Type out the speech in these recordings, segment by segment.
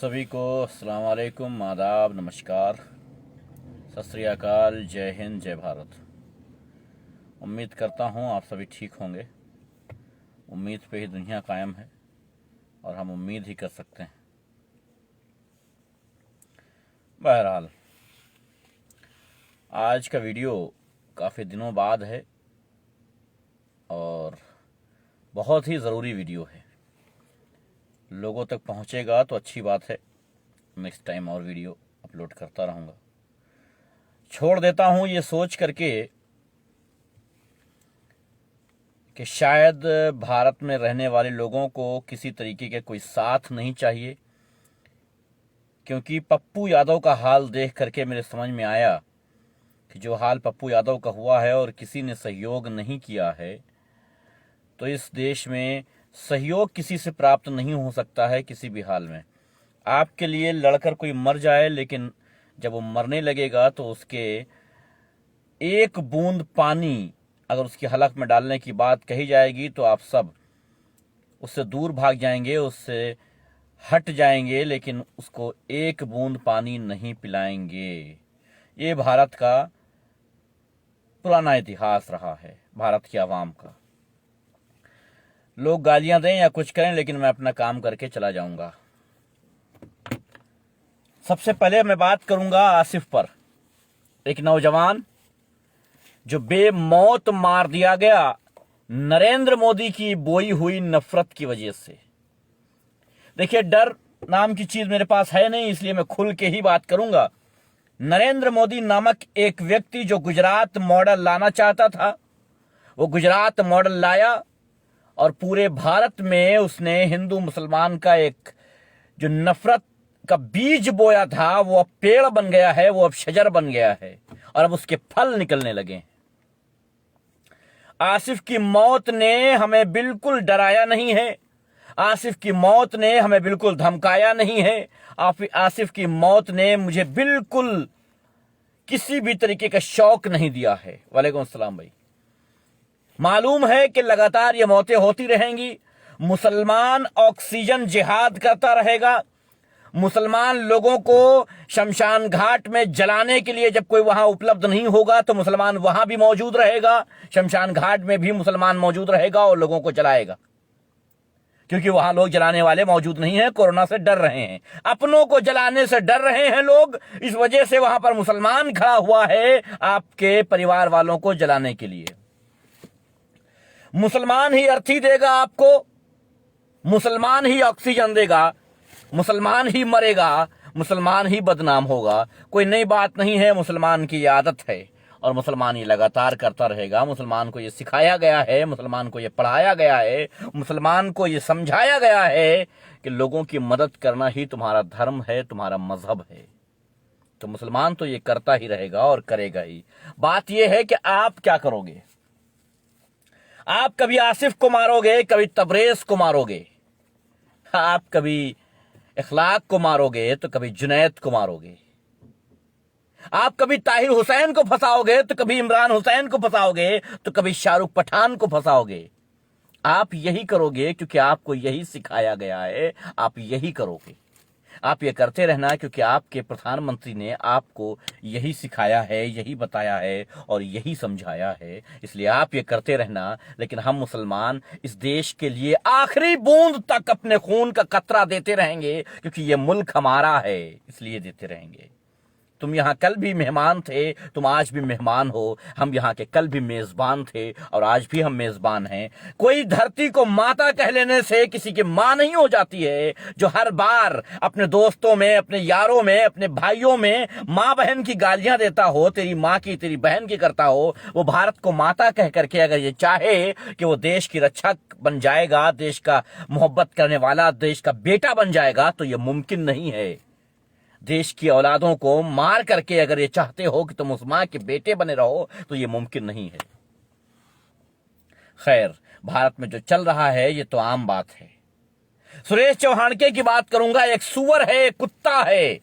सभी को अस्सलाम वालेकुम, आदाब, नमस्कार, सत श्री अकाल, जय हिंद, जय भारत। उम्मीद करता हूँ आप सभी ठीक होंगे। उम्मीद पे ही दुनिया कायम है और हम उम्मीद ही कर सकते हैं। बहरहाल, आज का वीडियो काफ़ी दिनों बाद है और बहुत ही ज़रूरी वीडियो है। लोगों तक पहुंचेगा तो अच्छी बात है। नेक्स्ट टाइम और वीडियो अपलोड करता रहूँगा। छोड़ देता हूँ ये सोच करके कि शायद भारत में रहने वाले लोगों को किसी तरीके के कोई साथ नहीं चाहिए, क्योंकि पप्पू यादव का हाल देख करके मेरे समझ में आया कि जो हाल पप्पू यादव का हुआ है और किसी ने सहयोग नहीं किया है, तो इस देश में सहयोग किसी से प्राप्त नहीं हो सकता है किसी भी हाल में। आपके लिए लड़कर कोई मर जाए, लेकिन जब वो मरने लगेगा तो उसके एक बूंद पानी अगर उसकी हलक में डालने की बात कही जाएगी तो आप सब उससे दूर भाग जाएंगे, उससे हट जाएंगे, लेकिन उसको एक बूंद पानी नहीं पिलाएंगे। ये भारत का पुराना इतिहास रहा है, भारत की आवाम का। लोग गालियां दें या कुछ करें, लेकिन मैं अपना काम करके चला जाऊंगा। सबसे पहले मैं बात करूंगा आसिफ पर, एक नौजवान जो बेमौत मार दिया गया नरेंद्र मोदी की बोई हुई नफरत की वजह से। देखिए, डर नाम की चीज मेरे पास है नहीं, इसलिए मैं खुल के ही बात करूंगा। नरेंद्र मोदी नामक एक व्यक्ति जो गुजरात मॉडल लाना चाहता था, वो गुजरात मॉडल लाया और पूरे भारत में उसने हिंदू मुसलमान का एक जो नफरत का बीज बोया था, वो अब पेड़ बन गया है, वो अब शजर बन गया है और अब उसके फल निकलने लगे हैं। आसिफ की मौत ने हमें बिल्कुल डराया नहीं है, आसिफ की मौत ने हमें बिल्कुल धमकाया नहीं है, आसिफ की मौत ने मुझे बिल्कुल किसी भी तरीके का शौक नहीं दिया है। वालेकुम अस्सलाम भाई। मालूम है कि लगातार ये मौतें होती रहेंगी। मुसलमान ऑक्सीजन जिहाद करता रहेगा। मुसलमान लोगों को शमशान घाट में जलाने के लिए जब कोई वहां उपलब्ध नहीं होगा तो मुसलमान वहां भी मौजूद रहेगा, शमशान घाट में भी मुसलमान मौजूद रहेगा और लोगों को जलाएगा, क्योंकि वहां लोग जलाने वाले मौजूद नहीं हैं, कोरोना से डर रहे हैं, अपनों को जलाने से डर रहे हैं लोग। इस वजह से वहां पर मुसलमान खड़ा हुआ है आपके परिवार वालों को जलाने के लिए। मुसलमान ही अर्थी देगा आपको, मुसलमान ही ऑक्सीजन देगा, मुसलमान ही मरेगा, मुसलमान ही बदनाम होगा। कोई नई बात नहीं है, मुसलमान की ये आदत है और मुसलमान ये लगातार करता रहेगा। मुसलमान को ये सिखाया गया है, मुसलमान को ये पढ़ाया गया है, मुसलमान को ये समझाया गया है कि लोगों की मदद करना ही तुम्हारा धर्म है, तुम्हारा मजहब है। तो मुसलमान तो ये करता ही रहेगा और करेगा ही। बात ये है कि आप क्या करोगे। आप कभी आसिफ को मारोगे, कभी तबरेज को मारोगे, आप कभी इखलाक को मारोगे तो कभी जुनैद को मारोगे, आप कभी ताहिर हुसैन को फंसाओगे तो कभी इमरान हुसैन को फंसाओगे, तो कभी शाहरुख पठान को फंसाओगे। आप यही करोगे क्योंकि आपको यही सिखाया गया है, आप यही करोगे। आप ये करते रहना क्योंकि आपके प्रधानमंत्री ने आपको यही सिखाया है, यही बताया है और यही समझाया है, इसलिए आप ये करते रहना। लेकिन हम मुसलमान इस देश के लिए आखिरी बूंद तक अपने खून का कतरा देते रहेंगे, क्योंकि ये मुल्क हमारा है, इसलिए देते रहेंगे। तुम यहाँ कल भी मेहमान थे, तुम आज भी मेहमान हो। हम यहाँ के कल भी मेजबान थे और आज भी हम मेजबान हैं। कोई धरती को माता कह लेने से किसी की मां नहीं हो जाती है। जो हर बार अपने दोस्तों में, अपने यारों में, अपने भाइयों में मां बहन की गालियां देता हो, तेरी मां की, तेरी बहन की करता हो, वो भारत को माता कह करके अगर ये चाहे कि वो देश की रक्षा बन जाएगा, देश का मोहब्बत करने वाला, देश का बेटा बन जाएगा, तो ये मुमकिन नहीं है। देश की औलादों को मार करके अगर ये चाहते हो कि तुम उस मां के बेटे बने रहो, तो ये मुमकिन नहीं है। खैर, भारत में जो चल रहा है ये तो आम बात है। सुरेश चौहानके की बात करूंगा। एक सुअर है, एक कुत्ता है,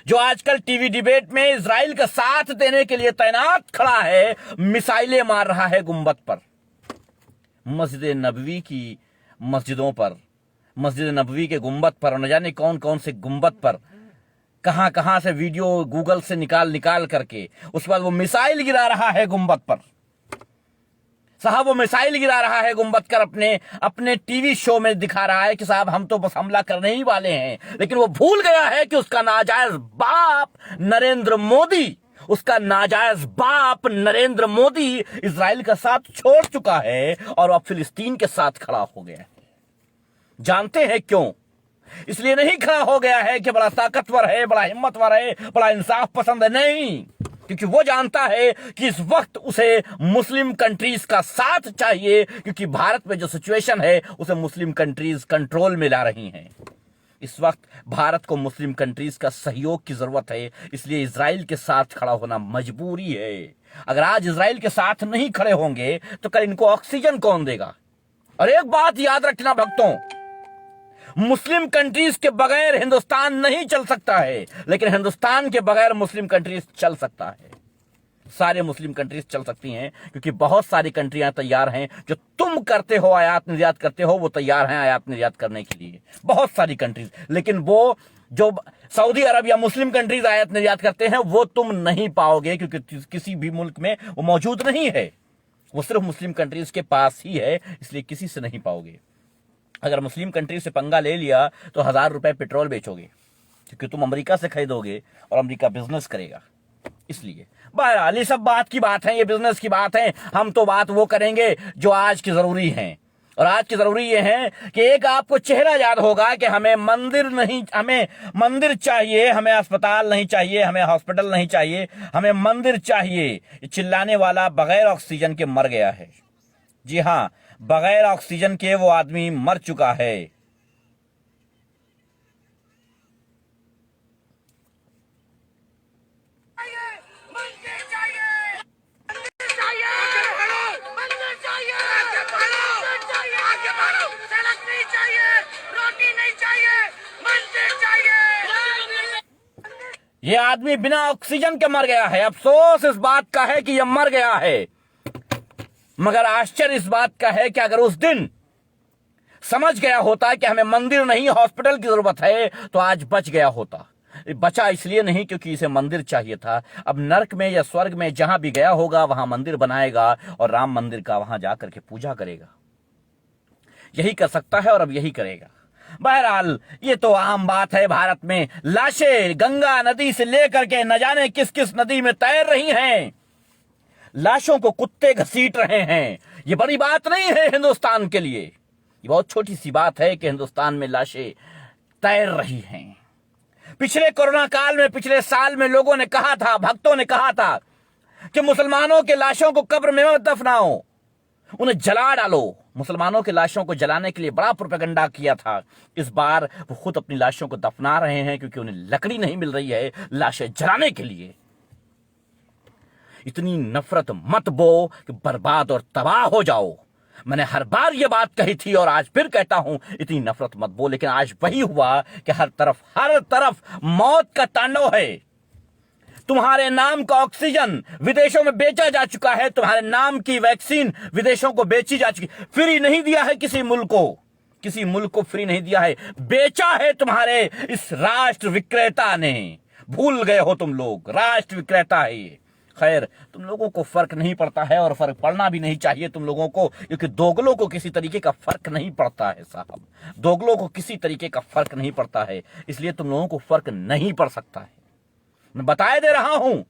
जो आजकल टीवी डिबेट में इजराइल का साथ देने के लिए तैनात खड़ा है, मिसाइलें मार रहा है गुंबद पर, मस्जिद नबवी की मस्जिदों पर, मस्जिद नबवी के गुंबद पर, और न जाने कौन कौन से गुंबद पर कहां कहां से वीडियो गूगल से निकाल करके उसके बाद वो मिसाइल गिरा रहा है गुंबद पर। साहब वो मिसाइल गिरा रहा है गुंबद कर अपने टीवी शो में दिखा रहा है कि साहब हम तो बस हमला करने ही वाले हैं, लेकिन वो भूल गया है कि उसका नाजायज बाप नरेंद्र मोदी, उसका नाजायज बाप नरेंद्र मोदी इजराइल का साथ छोड़ चुका है और अब फिलिस्तीन के साथ खड़ा हो गया है। जानते हैं क्यों? इसलिए नहीं खड़ा हो गया है कि बड़ा ताकतवर है, बड़ा हिम्मतवर है, बड़ा इंसाफ पसंद है, नहीं, क्योंकि वो जानता है कि इस वक्त उसे मुस्लिम कंट्रीज का साथ चाहिए, क्योंकि भारत में जो सिचुएशन है उसे मुस्लिम कंट्रीज कंट्रोल में ला रही हैं। इस वक्त भारत को मुस्लिम कंट्रीज का सहयोग की जरूरत है, इसलिए इजराइल के साथ खड़ा होना मजबूरी है। अगर आज इजराइल के साथ नहीं खड़े होंगे तो कल इनको ऑक्सीजन कौन देगा? और एक बात याद रखना भक्तों, मुस्लिम कंट्रीज के बगैर हिंदुस्तान नहीं चल सकता है, लेकिन हिंदुस्तान के बगैर मुस्लिम कंट्रीज चल सकता है। सारे मुस्लिम कंट्रीज चल सकती हैं, क्योंकि बहुत सारी कंट्रियां तैयार हैं। जो तुम करते हो, आयात निर्यात करते हो, वो तैयार हैं आयात निर्यात करने के लिए, बहुत सारी कंट्रीज। लेकिन वो जो सऊदी अरब या मुस्लिम कंट्रीज आयात निर्यात करते हैं वो तुम नहीं पाओगे, क्योंकि किसी भी मुल्क में वो मौजूद नहीं है, वो सिर्फ मुस्लिम कंट्रीज के पास ही है, इसलिए किसी से नहीं पाओगे। अगर मुस्लिम कंट्री से पंगा ले लिया तो 1000 रुपए पेट्रोल बेचोगे, क्योंकि तुम अमेरिका से खरीदोगे और अमेरिका बिजनेस करेगा। इसलिए बहरहाल ये सब बात की बात है, ये बिजनेस की बात है। हम तो बात वो करेंगे जो आज की जरूरी है, और आज की जरूरी ये है कि एक आपको चेहरा याद होगा कि हमें मंदिर नहीं, हमें मंदिर चाहिए, हमें अस्पताल नहीं चाहिए, हमें हॉस्पिटल नहीं चाहिए, हमें मंदिर चाहिए। ये चिल्लाने वाला बगैर ऑक्सीजन के मर गया है। जी हाँ, बगैर ऑक्सीजन के वो आदमी मर चुका है। ये आदमी बिना ऑक्सीजन के मर गया है। अफसोस इस बात का है कि यह मर गया है, मगर आश्चर्य इस बात का है कि अगर उस दिन समझ गया होता कि हमें मंदिर नहीं हॉस्पिटल की जरूरत है तो आज बच गया होता। बचा इसलिए नहीं क्योंकि इसे मंदिर चाहिए था। अब नरक में या स्वर्ग में जहां भी गया होगा वहां मंदिर बनाएगा और राम मंदिर का वहां जाकर के पूजा करेगा। यही कर सकता है और अब यही करेगा। बहरहाल ये तो आम बात है। भारत में लाशें गंगा नदी से लेकर के न जाने किस किस नदी में तैर रही हैं, लाशों को कुत्ते घसीट रहे हैं। ये बड़ी बात नहीं है हिंदुस्तान के लिए, ये बहुत छोटी सी बात है कि हिंदुस्तान में लाशें तैर रही हैं। पिछले कोरोना काल में, पिछले साल में लोगों ने कहा था, भक्तों ने कहा था कि मुसलमानों के लाशों को कब्र में मत दफनाओ, उन्हें जला डालो। मुसलमानों के लाशों को जलाने के लिए बड़ा प्रोपेगेंडा किया था। इस बार वो खुद अपनी लाशों को दफना रहे हैं क्योंकि उन्हें लकड़ी नहीं मिल रही है लाशें जलाने के लिए। इतनी नफरत मत बो कि बर्बाद और तबाह हो जाओ। मैंने हर बार ये बात कही थी और आज फिर कहता हूं, इतनी नफरत मत बो। लेकिन आज वही हुआ कि हर तरफ मौत का तांडव है। तुम्हारे नाम का ऑक्सीजन विदेशों में बेचा जा चुका है, तुम्हारे नाम की वैक्सीन विदेशों को बेची जा चुकी। फ्री नहीं दिया है किसी मुल्क को फ्री नहीं दिया है, बेचा है तुम्हारे इस राष्ट्र विक्रेता ने। भूल गए हो तुम लोग, राष्ट्र विक्रेता है ये। खैर, तुम लोगों को फर्क नहीं पड़ता है और फर्क पड़ना भी नहीं चाहिए तुम लोगों को, क्योंकि दोगलों को किसी तरीके का फर्क नहीं पड़ता है साहब। दोगलों को किसी तरीके का फर्क नहीं पड़ता है, इसलिए तुम लोगों को फर्क नहीं पड़ सकता है। मैं बताए दे रहा हूं,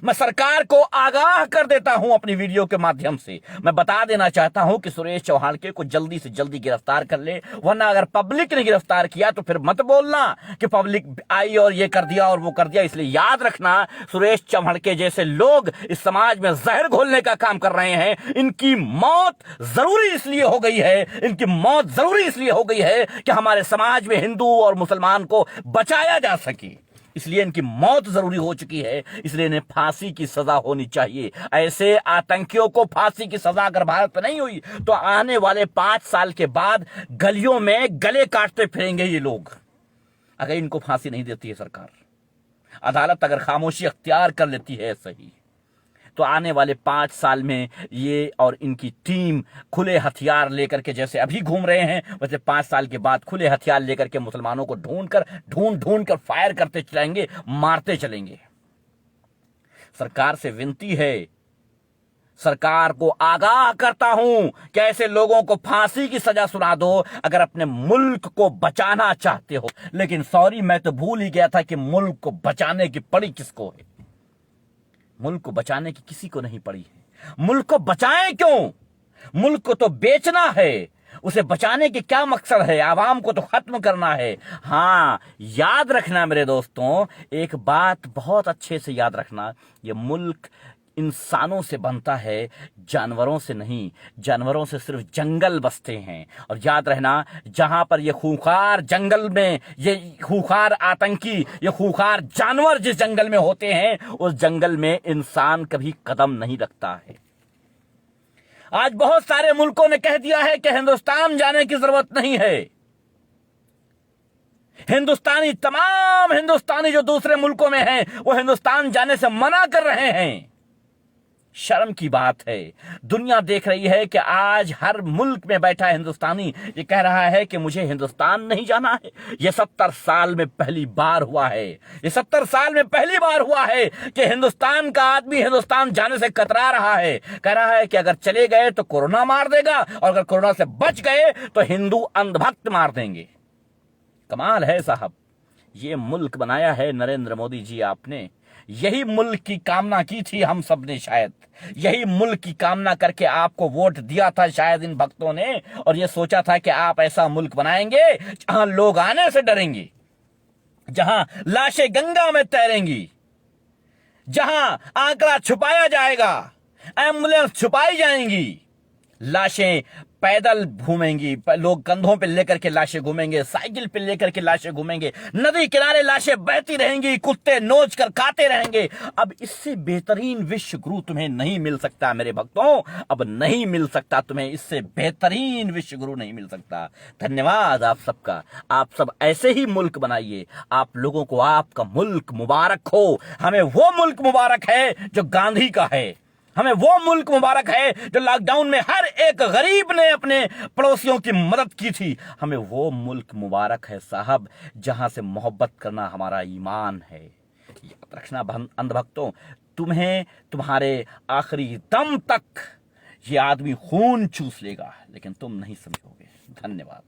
मैं सरकार को आगाह कर देता हूं अपनी वीडियो के माध्यम से। मैं बता देना चाहता हूं कि सुरेश चौहान के को जल्दी से जल्दी गिरफ्तार कर ले, वरना अगर पब्लिक ने गिरफ्तार किया तो फिर मत बोलना कि पब्लिक आई और ये कर दिया और वो कर दिया। इसलिए याद रखना, सुरेश चौहान के जैसे लोग इस समाज में जहर घोलने का काम कर रहे हैं। इनकी मौत जरूरी इसलिए हो गई है, कि हमारे समाज में हिंदू और मुसलमान को बचाया जा सके। इसलिए इनकी मौत जरूरी हो चुकी है, इसलिए इन्हें फांसी की सजा होनी चाहिए। ऐसे आतंकियों को फांसी की सजा अगर भारत में नहीं हुई तो आने वाले 5 साल के बाद गलियों में गले काटते फिरेंगे ये लोग, अगर इनको फांसी नहीं देती है सरकार। अदालत अगर खामोशी अख्तियार कर लेती है, सही तो आने वाले 5 साल में ये और इनकी टीम खुले हथियार लेकर के जैसे अभी घूम रहे हैं, वैसे 5 साल के बाद खुले हथियार लेकर के मुसलमानों को ढूंढ कर फायर करते चलेंगे, मारते चलेंगे। सरकार से विनती है, सरकार को आगाह करता हूं कि ऐसे लोगों को फांसी की सजा सुना दो अगर अपने मुल्क को बचाना चाहते हो। लेकिन सॉरी, मैं तो भूल ही गया था कि मुल्क को बचाने की पड़ी किसको है। मुल्क को बचाने की किसी को नहीं पड़ी है। मुल्क को बचाएं क्यों? मुल्क को तो बेचना है, उसे बचाने की क्या मकसद है? आवाम को तो खत्म करना है। हां, याद रखना मेरे दोस्तों, एक बात बहुत अच्छे से याद रखना, यह मुल्क इंसानों से बनता है, जानवरों से नहीं। जानवरों से सिर्फ जंगल बसते हैं। और याद रहना, जहां पर ये खूंखार जंगल में, ये खूंखार आतंकी, ये खूंखार जानवर जिस जंगल में होते हैं, उस जंगल में इंसान कभी कदम नहीं रखता है। आज बहुत सारे मुल्कों ने कह दिया है कि हिंदुस्तान जाने की जरूरत नहीं है। तमाम हिंदुस्तानी जो दूसरे मुल्कों में हैं, वो हिंदुस्तान जाने से मना कर रहे हैं। शर्म की बात है। दुनिया देख रही है कि आज हर मुल्क में बैठा हिंदुस्तानी ये कह रहा है कि मुझे हिंदुस्तान नहीं जाना है। ये 70 साल में पहली बार हुआ है। ये 70 साल में पहली बार हुआ है कि हिंदुस्तान का आदमी हिंदुस्तान जाने से कतरा रहा है। कह रहा है कि अगर चले गए तो कोरोना मार देगा, और अगर कोरोना से बच गए तो हिंदू अंधभक्त मार देंगे। कमाल है साहब। ये मुल्क बनाया है नरेंद्र मोदी जी आपने। यही मुल्क की कामना की थी हम सब ने, शायद यही मुल्क की कामना करके आपको वोट दिया था शायद इन भक्तों ने, और ये सोचा था कि आप ऐसा मुल्क बनाएंगे जहां लोग आने से डरेंगे, जहां लाशें गंगा में तैरेंगी, जहां आंकड़ा छुपाया जाएगा, एम्बुलेंस छुपाई जाएंगी, लाशें पैदल घूमेंगी, लोग कंधों पे लेकर के लाशें घूमेंगे, साइकिल पे लेकर के लाशें घूमेंगे, नदी किनारे लाशें बहती रहेंगी, कुत्ते नोच कर खाते रहेंगे। अब इससे बेहतरीन विश्व गुरु तुम्हें नहीं मिल सकता मेरे भक्तों, अब नहीं मिल सकता तुम्हें, इससे बेहतरीन विश्व गुरु नहीं मिल सकता। धन्यवाद आप सबका। आप सब ऐसे ही मुल्क बनाइए। आप लोगों को आपका मुल्क मुबारक हो। हमें वो मुल्क मुबारक है जो गांधी का है। हमें वो मुल्क मुबारक है जो लॉकडाउन में हर एक गरीब ने अपने पड़ोसियों की मदद की थी। हमें वो मुल्क मुबारक है साहब जहां से मोहब्बत करना हमारा ईमान है। याद रखना अंधभक्तों, तुम्हें तुम्हारे आखिरी दम तक ये आदमी खून चूस लेगा, लेकिन तुम नहीं समझोगे। धन्यवाद।